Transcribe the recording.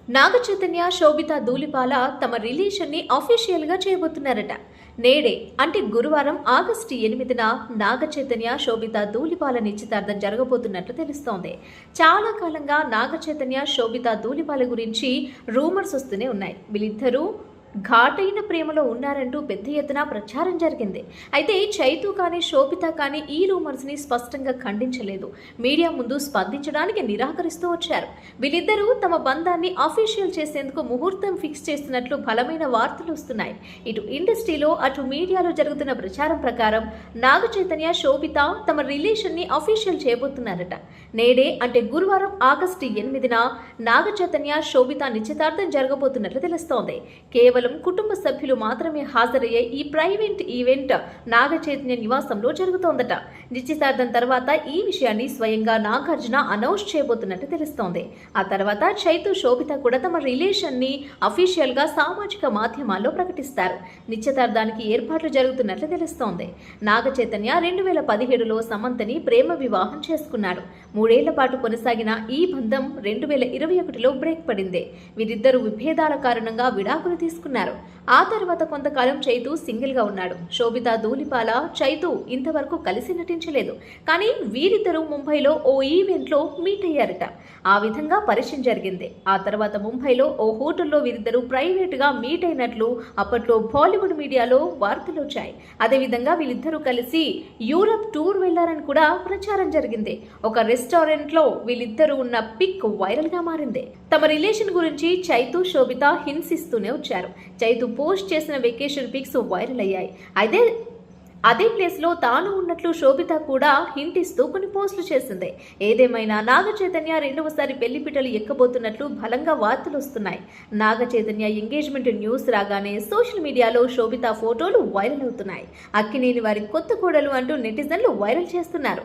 నాగ చైతన్య శోభిత ధూళిపాల తమ రిలేషన్ ని అఫీషియల్ గా చేయబోతున్నారట. నేడే అంటే గురువారం ఆగస్టు 8న నాగ చైతన్య శోభిత ధూళిపాల నిశ్చితార్థం జరగబోతున్నట్లు తెలుస్తోంది. చాలా కాలంగా నాగ చైతన్య శోభిత ధూళిపాల గురించి రూమర్స్ వస్తూనే ఉన్నాయి. వీళ్ళిద్దరూ ఘాటైన ప్రేమలో ఉన్నారంటూ పెద్ద ఎత్తున ప్రచారం జరిగింది. అయితే చైతు కానీ శోభిత కానీ ఈ రూమర్స్ ని స్పష్టంగా ఖండించలేదు. మీడియా ముందు స్పందించడానికి నిరాకరిస్తూ వచ్చారు. వీళ్ళిద్దరూ తమ బంధాన్ని అఫీషియల్ చేసేందుకు ముహూర్తం ఫిక్స్ చేస్తున్నట్లు బలమైన వార్తలు వస్తున్నాయి. ఇటు ఇండస్ట్రీలో అటు మీడియాలో జరుగుతున్న ప్రచారం ప్రకారం నాగ చైతన్య శోభిత తమ రిలేషన్ ని అఫీషియల్ చేయబోతున్నారట. నేడే అంటే గురువారం ఆగస్టు 8న నాగ చైతన్య శోభిత నిశ్చితార్థం జరగబోతున్నట్లు తెలుస్తోంది. కేవలం కుటుంబ సభ్యులు మాత్రమే హాజరయ్యే ఈ ప్రైవేట్ ఈవెంట్ నాగ చైతన్య నివాసంలో జరుగుతోందట. నిశ్చితార్థం తర్వాత ఈ విషయాన్ని స్వయంగా నాగార్జున అనౌన్స్ చేయబోతున్నట్టు తెలుస్తోంది. ఆ తర్వాత చైతు శోభిత కూడా తమ రిలేషన్ ని అఫీషియల్ గా సామాజిక మాధ్యమాల్లో ప్రకటిస్తారు. నిశ్చితార్థానికి ఏర్పాట్లు జరుగుతున్నట్లు తెలుస్తోంది. నాగ చైతన్య 2017లో సమంతని ప్రేమ వివాహం చేసుకున్నాడు. 3 ఏళ్ల పాటు కొనసాగిన ఈ బంధం 2021లో బ్రేక్ పడింది. వీరిద్దరూ విభేదాల కారణంగా విడాకులు తీసుకున్నారు. ఆ తర్వాత కొంతకాలం చైతు సింగిల్ గా ఉన్నాడు. శోభిత ధూళిపాల చైతు ఇంతవరకు కలిసి నటించలేదు. కానీ వీరిద్దరూ ముంబైలో ఓ ఈవెంట్ లో మీట్ అయ్యారట. ఆ విధంగా పరిచయం జరిగింది. ఆ తర్వాత ముంబైలో ఓ హోటల్లో వీరిద్దరూ ప్రైవేట్ గా మీట్ అయినట్లు అప్పట్లో బాలీవుడ్ మీడియాలో వార్తలు వచ్చాయి. అదేవిధంగా వీళ్ళిద్దరూ కలిసి యూరప్ టూర్ వెళ్లారని కూడా ప్రచారం జరిగింది. ఒక రెస్టారెంట్ లో వీళ్ళిద్దరూ ఉన్న పిక్ వైరల్ గా మారింది. తమ రిలేషన్ గురించి చైతు శోభిత హింట్స్ ఇస్తూనే వచ్చారు. చైతు పోస్ట్ చేసిన వెకేషన్ పిక్స్ వైరల్ అయ్యాయి. అదే ప్లేస్ లో తాను ఉన్నట్లు శోభిత కూడా హింట్ ఇస్తూ కొన్ని పోస్టులు చేసింది. ఏదేమైనా నాగ చైతన్య రెండవసారి పెళ్లిపీటలు ఎక్కబోతున్నట్లు బలంగా వార్తలు వస్తున్నాయి. నాగ చైతన్య ఎంగేజ్మెంట్ న్యూస్ రాగానే సోషల్ మీడియాలో శోభిత ఫోటోలు వైరల్ అవుతున్నాయి. అక్కినేని వారి కొత్త కోడలు అంటూ నెటిజన్లు వైరల్ చేస్తున్నారు.